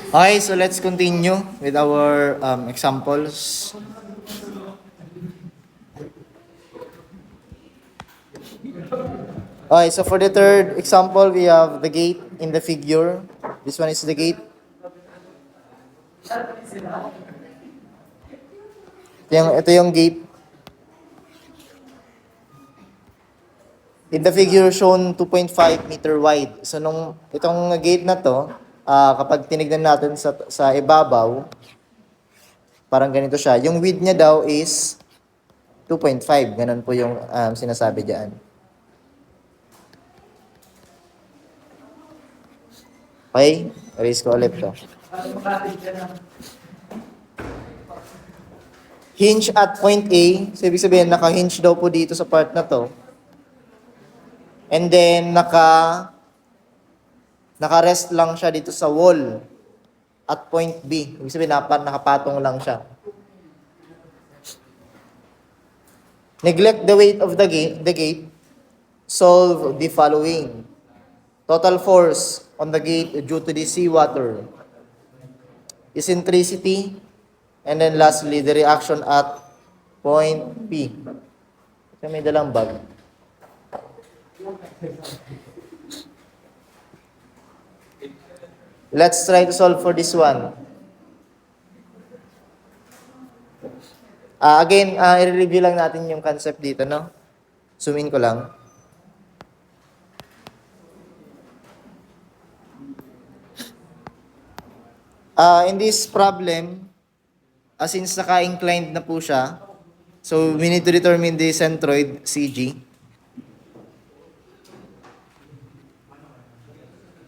Okay, so let's continue with our examples. Okay, so for the third example, we have the gate in the figure. This one is the gate. Ito yung gate. In the figure shown 2.5 meter wide. So itong gate na to, kapag tinignan natin sa ibabaw, parang ganito siya. Yung width niya daw is 2.5. Ganun po yung sinasabi diyan. Okay? Erase ko ulit to. Hinge at point A. So, ibig sabihin, naka-hinge daw po dito sa part na to. And then, naka-rest lang siya dito sa wall at point B. Ibig sabihin, nakapatong lang siya. Neglect the weight of the gate. Solve the following. Total force on the gate due to the seawater. Eccentricity. And then lastly, the reaction at point P. Kasi may dalang bag. Let's try to solve for this one. Again, i-review lang natin yung concept dito, no? Zoom in ko lang. In this problem, since naka-inclined na po siya, so we need to determine the centroid CG.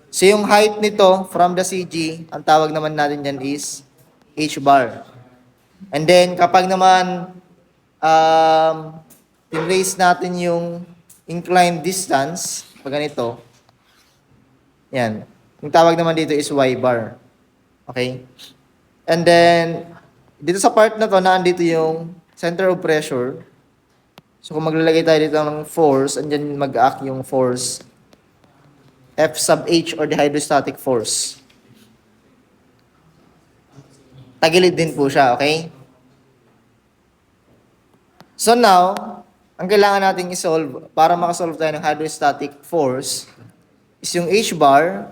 So yung height nito from the CG, ang tawag naman natin dyan is H bar. And then kapag naman in-raise natin yung inclined distance, pag ganito, yan. Yung tawag naman dito is Y bar. Okay? And then, dito sa part na to, naandito yung center of pressure. So kung maglalagay tayo dito ng force, andyan mag-act yung force F sub H or the hydrostatic force. Tagilid din po siya, okay? So now, ang kailangan nating isolve para makasolve tayo ng hydrostatic force is yung H bar.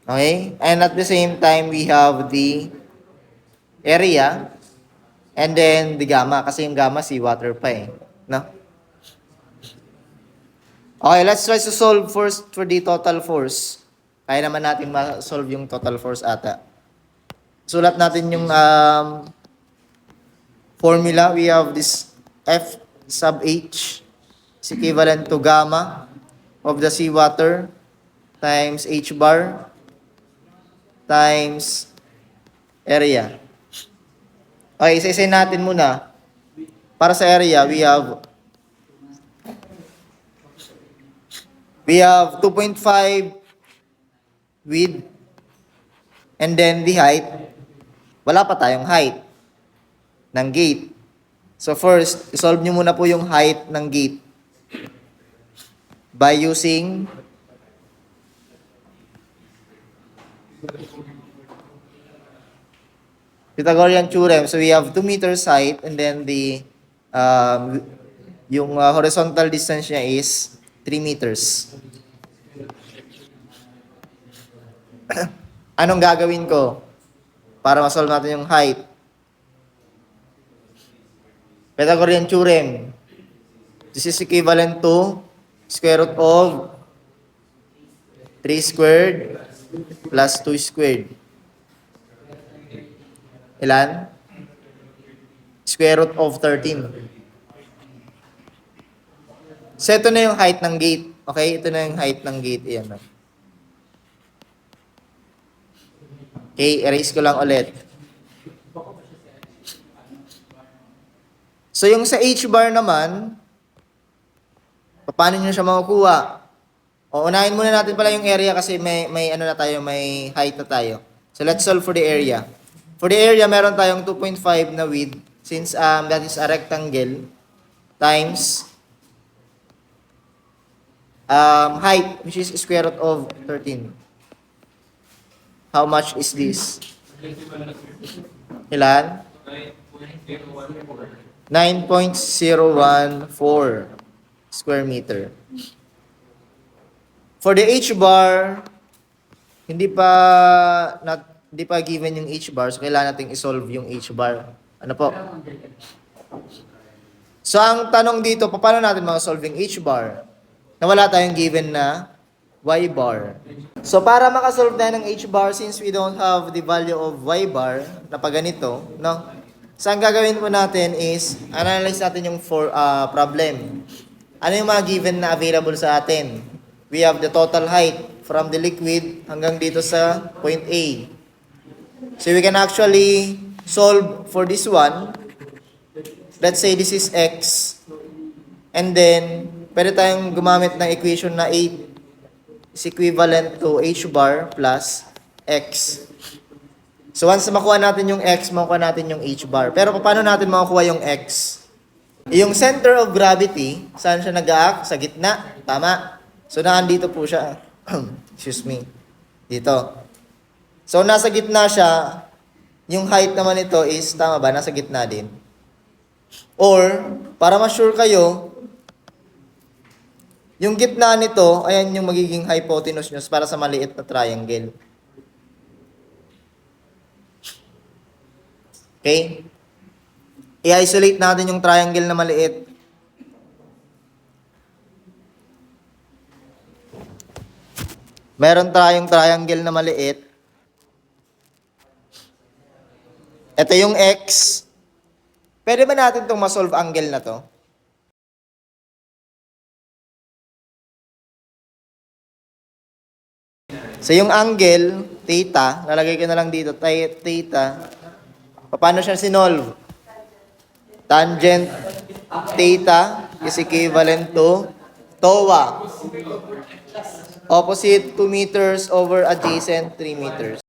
Okay? And at the same time, we have the area and then the gamma. Kasi yung gamma, seawater pa eh. No? Okay, let's try to solve first for the total force. Kaya naman natin ma-solve yung total force ata. Sulat natin yung formula. We have this F sub H is equivalent to gamma of the seawater times H bar times area. Okay, isa-isa natin muna. Para sa area, we have 2.5 width and then the height. Wala pa tayong height ng gate. So first, isolve nyo muna po yung height ng gate by using Pythagorean theorem. So we have 2 meters height and then yung horizontal distance niya is 3 meters. Anong gagawin ko para ma-solve natin yung height? Pythagorean theorem. This is equivalent to square root of 3 squared plus 2 squared. Ilan? Square root of 13. So, ito na yung height ng gate. Okay? Ito na yung height ng gate. Ayan. Okay, erase ko lang ulit. So, yung sa H bar naman, paano nyo siya makukuha? O, unahin muna natin pala yung area kasi may ano na tayo, may height na tayo. So, let's solve for the area. For the area, meron tayong 2.5 na width since that is a rectangle times height which is square root of 13. How much is this? Ilan? 9.014 square meter. For the H bar, hindi pa given yung H bar, so kailangan nating isolve yung H bar. Ano po? So ang tanong dito, paano natin ma-solve yung H bar? Na wala tayong given na Y bar. So para makasolve tayo ng H bar, since we don't have the value of Y bar na pa ganito, no? So ang gagawin po natin is analyze natin yung problem. Ano yung mga given na available sa atin? We have the total height from the liquid hanggang dito sa point A. So we can actually solve for this one. Let's say this is X. And then, pwede tayong gumamit ng equation na 8 is equivalent to H bar plus X. So once makuha natin yung X, makuha natin yung H bar. Pero paano natin makukuha yung X? Yung center of gravity, saan siya nag-act? Sa gitna. Tama. So naandito po siya. Excuse me. Dito. So nasa gitna siya. Yung height naman ito is, tama ba? Nasa gitna din. Or, para ma-sure kayo, yung gitna nito, ayan yung magiging hypotenuse nyo para sa maliit na triangle. Okay? I-isolate natin yung triangle na maliit. Meron tayong triangle na maliit. Ito yung X. Pwede ba natin itong ma-solve angle na to? So yung angle, theta, lalagay ko na lang dito, theta. Paano siya sinolve? Tangent theta is equivalent to TOA. Opposite 2 meters over adjacent 3 meters.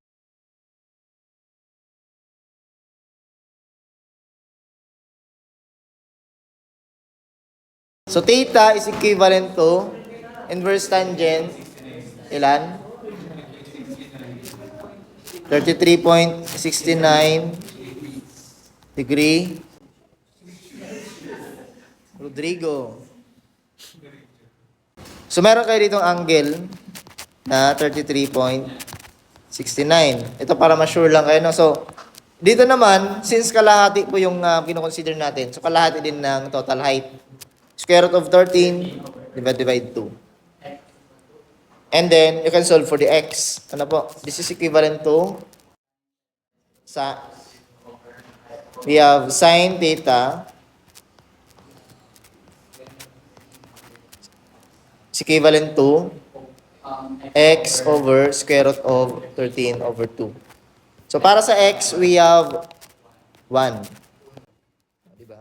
So theta is equivalent to inverse tangent, ilan? 33.69 degree. Rodrigo. So meron kayo ditong angle na 33.69. Ito para ma-sure lang kayo. No? So, dito naman, since kalahati po yung kinoconsider natin, so kalahati din ng total height. Square root of 13 divided by 2. And then, you can solve for the x. Ano po? This is equivalent to we have sine theta is equivalent to x over square root of 13 over 2. So, para sa x, we have 1. Diba?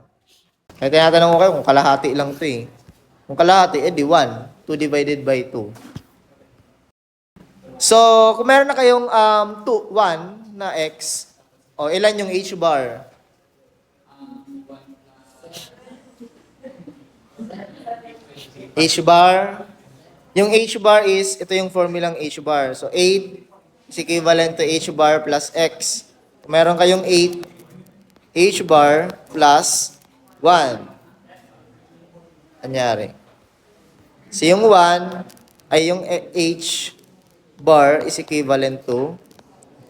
Kaya tinatanong ko kayo kung kalahati lang ito eh. Kung kalahati, edi 1. 2 divided by 2. So, kung meron na kayong 1 na x, o ilan yung h bar? H bar. Yung h bar is, ito yung formulang h bar. So, 8 is equivalent to h bar plus x. Kung meron kayong 8, h bar plus 1. Anyari. So, yung 1 ay yung h bar is equivalent to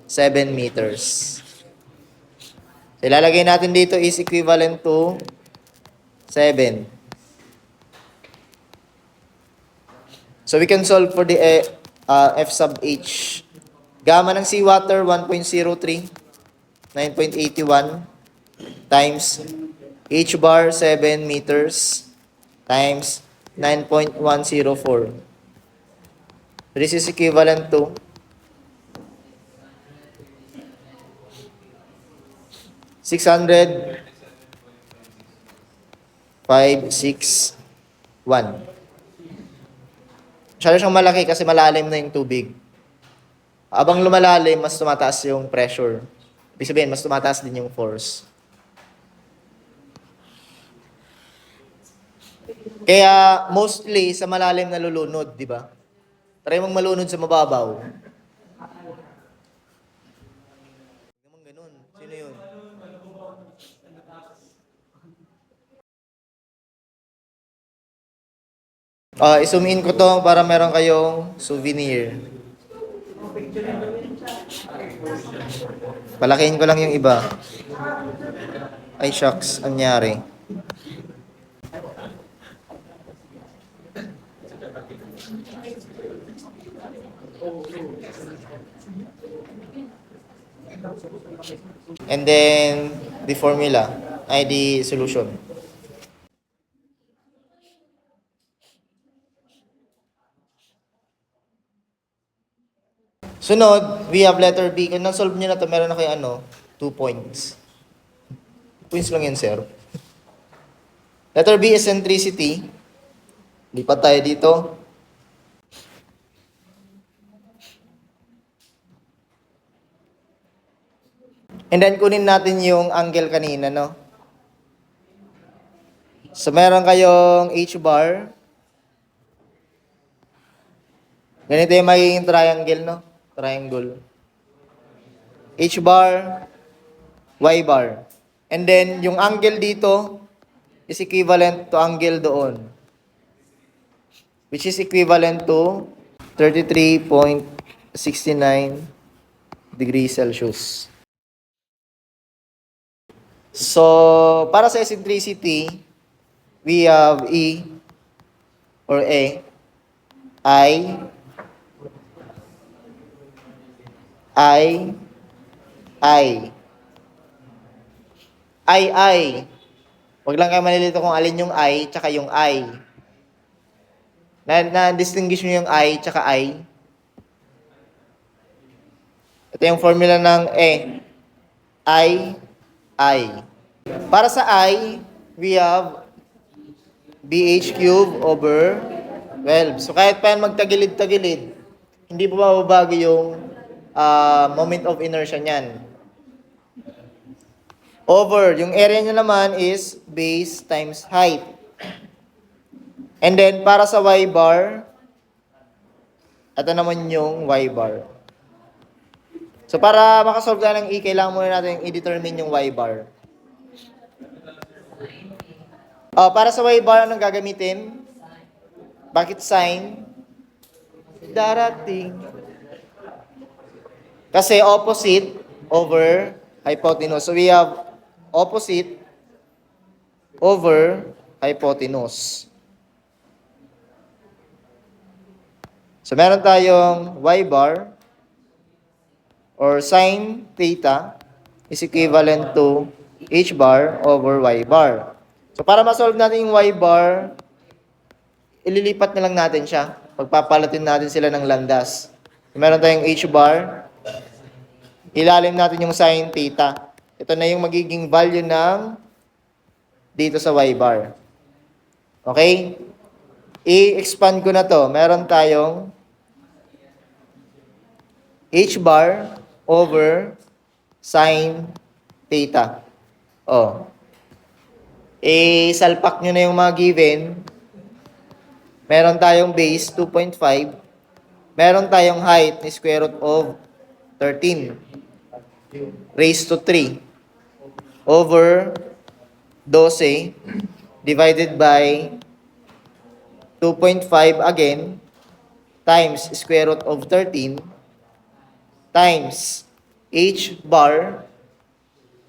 7 meters. So, ilalagay natin dito is equivalent to 7. So, we can solve for the F sub H. Gamma ng seawater, 1.03. 9.81 times H bar, 7 meters times 9.104. This is equivalent to 600,561. Masyado siyang malaki kasi malalim na yung tubig. Habang lumalalim, mas tumataas yung pressure. Ibig sabihin, mas tumataas din yung force. Kaya mostly sa malalim na lulunod, di ba? Try mong malunod sa mababaw. I-zoom in ko to para meron kayong souvenir. Palakihin ko lang yung iba. Ay, shucks. Anyari. And then, the formula, ay the solution. Sunod, we have letter B. Kung na-solve nyo na to, meron na kayo 2 points. 2 points lang yan, sir. Letter B, eccentricity. Lipat tayo dito. And then, kunin natin yung angle kanina, no? So, meron kayong H bar. Ganito yung magiging triangle, no? Triangle. H bar, Y bar. And then, yung angle dito is equivalent to angle doon. Which is equivalent to 33.69 degrees Celsius. So, para sa eccentricity, we have E or A, I, Wag lang kayo malilito kung alin yung I tsaka yung I. Na-distinguish nyo yung I tsaka I. Ito yung formula ng E. I. Para sa I, we have BH cube over 12. So kahit pa yan magtagilid-tagilid, hindi po mababago yung moment of inertia niyan. Over, yung area niya naman is base times height. And then, para sa Y bar, ito naman yung Y bar. So, para makasolve tayo ng E, kailangan muna natin i-determine yung Y bar. Para sa Y bar, anong gagamitin? Bakit sign? Darating. Kasi opposite over hypotenuse. So, we have opposite over hypotenuse. So, meron tayong Y bar or sin theta is equivalent to H bar over Y bar. So, para ma-solve natin yung Y bar, ililipat na lang natin siya. Pagpapalatin natin sila ng landas. So, meron tayong H bar. Ilalim natin yung sin theta. Ito na yung magiging value ng dito sa Y bar. Okay? I-expand ko na to. Meron tayong H bar over sin theta. Salpak nyo na yung mga given. Meron tayong base 2.5. Meron tayong height ni square root of 13 raised to 3 over 12 divided by 2.5 again times square root of 13 times H bar,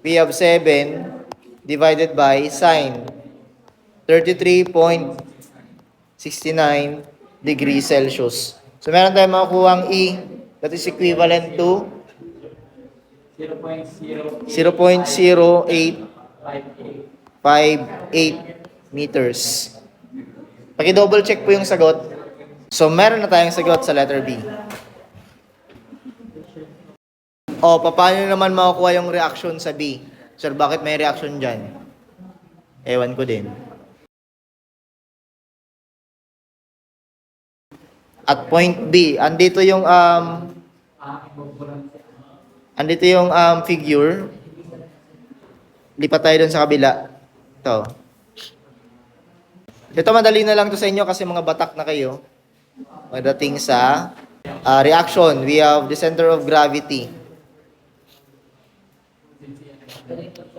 we have 7 divided by sin 33.69 degrees Celsius. So meron tayong makukuha ang E that is equivalent to 0.0858 meters. Paki-double check po yung sagot. So meron na tayong sagot sa letter B. Paano naman makukuha yung reaction sa B? Sir, bakit may reaction dyan? Ewan ko din. At point B, andito yung figure. Lipat tayo dun sa kabila. Ito madali na lang to sa inyo kasi mga batak na kayo. Pagdating sa reaction, we have the center of gravity.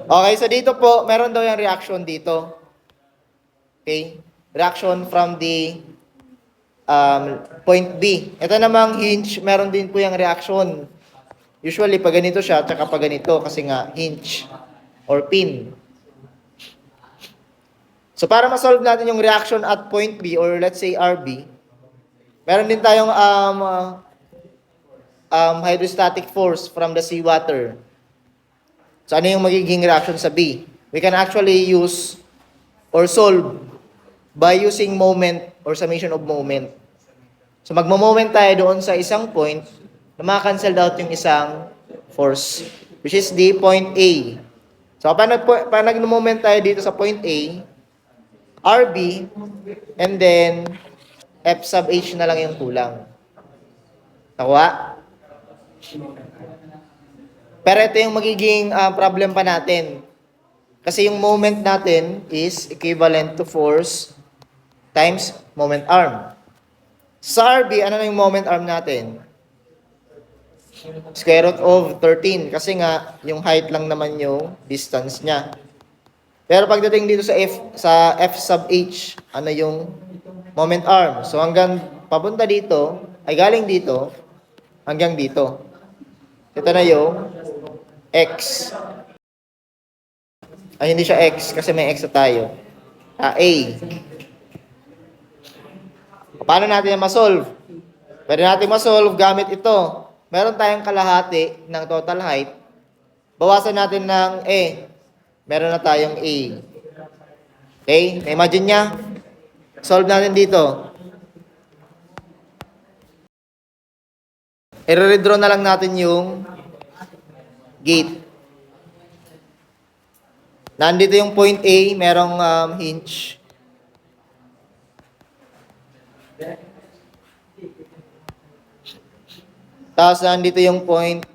Okay, so dito po, meron daw yung reaction dito. Okay? Reaction from the point B. Ito namang hinge, meron din po yung reaction. Usually, pag ganito siya, tsaka pag ganito, kasi nga, hinge or pin. So, para ma-solve natin yung reaction at point B, or let's say RB, meron din tayong hydrostatic force from the seawater. So, ano yung magiging reaction sa B? We can actually use or solve by using moment or summation of moment. So, magmo-moment tayo doon sa isang point na maka-cancel out yung isang force, which is the point A. So, paano nag-moment tayo dito sa point A, RB, and then F sub H na lang yung kulang. Nakuha? Pero ito yung magiging problem pa natin. Kasi yung moment natin is equivalent to force times moment arm. Sa RB, ano na yung moment arm natin? Square root of 13. Kasi nga, yung height lang naman yung distance niya. Pero pagdating dito sa F sub H, ano yung moment arm? So hanggang papunta dito, ay galing dito, hanggang dito. Ito na yung X. Ay, hindi siya X kasi may X na tayo. A. Paano natin yan ma-solve? Pwede natin ma-solve gamit ito. Meron tayong kalahati ng total height. Bawasan natin ng A. Meron na tayong A. Okay? Na-imagine niya? Solve natin dito. I-redraw na lang natin yung gate. Nandito yung point A, merong hinge. Tapos nandito yung point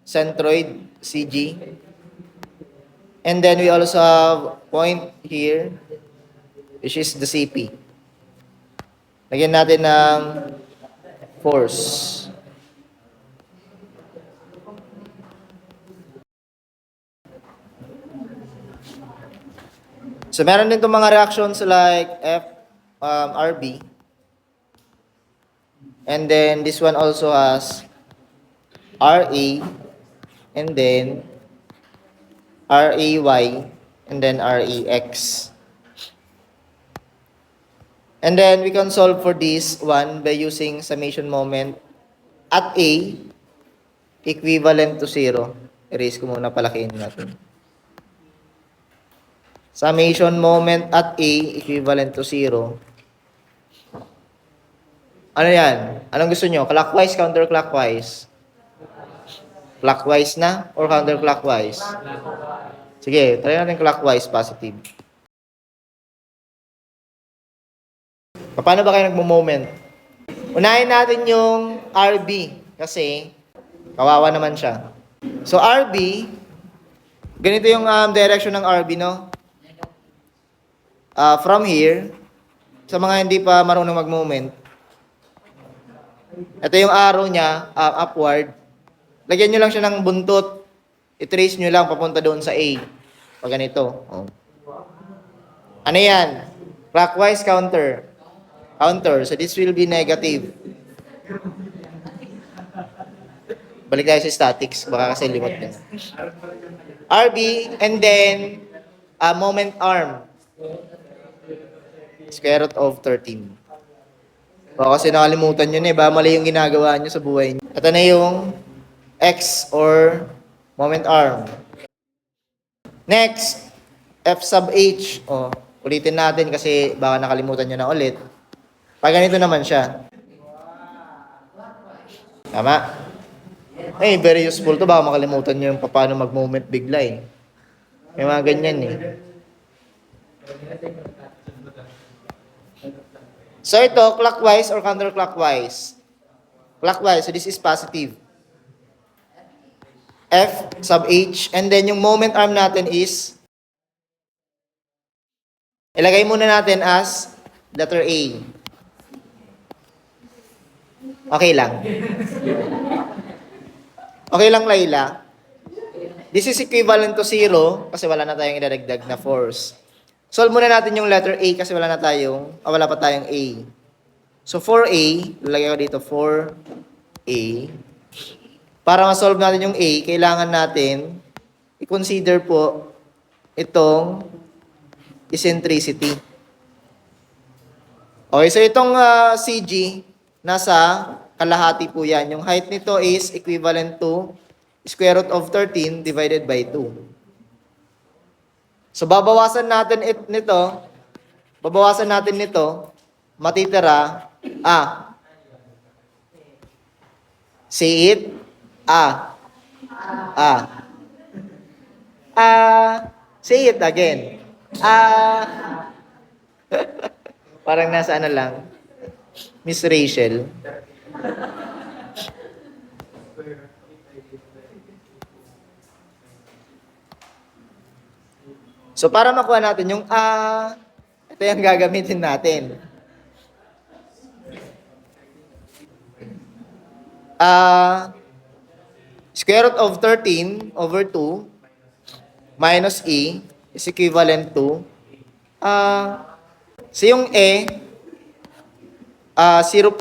centroid, CG. And then we also have point here, which is the CP. Lagyan natin ng force. So, meron din itong mga reactions like RB. And then, this one also has RA. And then, RAY. And then, RAX. And then, we can solve for this one by using summation moment at A equivalent to 0. Erase ko muna, palakihin natin. Summation moment at A equivalent to 0. Ano yan? Anong gusto nyo? Clockwise, counterclockwise? Clockwise na or counterclockwise? Sige, try natin clockwise, positive. Paano ba kayo nagmo-moment? Unahin natin yung RB kasi kawawa naman siya. So RB, ganito yung direction ng RB, no? From here, sa mga hindi pa marunong mag-moment, ito yung arrow niya, upward. Lagyan nyo lang siya ng buntot. I-trace nyo lang papunta doon sa A. Pag ganito. Oh. Ano yan? Clockwise, counter. Counter. So this will be negative. Balik tayo sa statics. Baka kasi limot din. RB, and then, moment arm. Square root of 13. Baka kasi nakalimutan nyo na ba mali yung ginagawa nyo sa buhay nyo. Ito na yung X or moment arm. Next, F sub H. Ulitin natin kasi baka nakalimutan nyo na ulit. Pag ganito naman siya. Tama? Very useful to. Baka makalimutan nyo yung paano mag-moment bigla eh. May mga ganyan eh. So ito, clockwise or counterclockwise? Clockwise, so this is positive. F sub H, and then yung moment arm natin is, ilagay muna natin as letter A. Okay lang. Okay lang, Layla. This is equivalent to 0 kasi wala na tayong idadagdag na force. Solve muna natin yung letter A kasi wala pa tayong A. So 4A, lalagay ko dito 4A. Para ma-solve natin yung A, kailangan natin i-consider po itong eccentricity. Okay, so itong CG, nasa kalahati po yan. Yung height nito is equivalent to square root of 13 divided by 2. So babawasan natin nito, matitira, say it, say it again. Parang nasa ano lang, Miss Rachel. So para makuha natin yung ito yung gagamitin natin. Square root of 13 over 2 minus E is equivalent to so yung E 0.00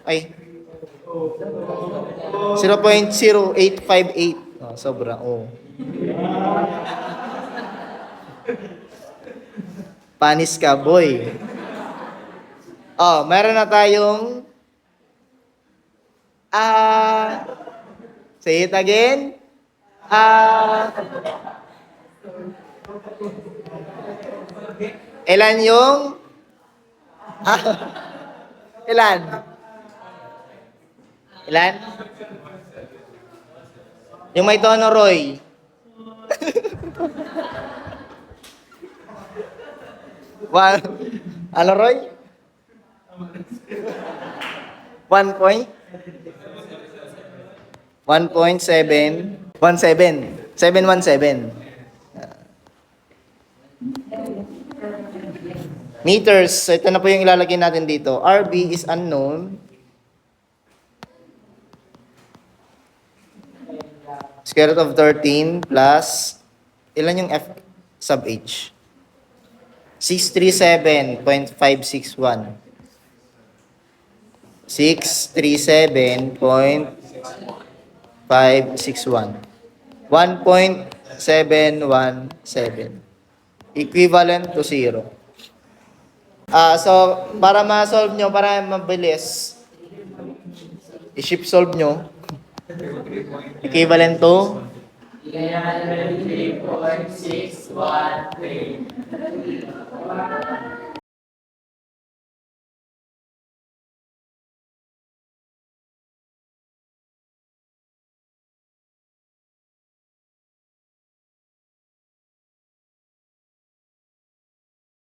ay 0.0858. Sobra. Panis ka, boy. Meron na tayong say it again. Ilan yung ilan? Yung may tono, Roy. Ano, Roy? 1.717. 717. Meters. So ito na po yung ilalagay natin dito. RB is unknown. Square root of 13 plus, ilan yung F sub H? 637.561. 637.561. 1.717. Equivalent to 0. So, para ma-solve nyo, para mabilis, i-shift solve nyo. Equivalent to 303.613.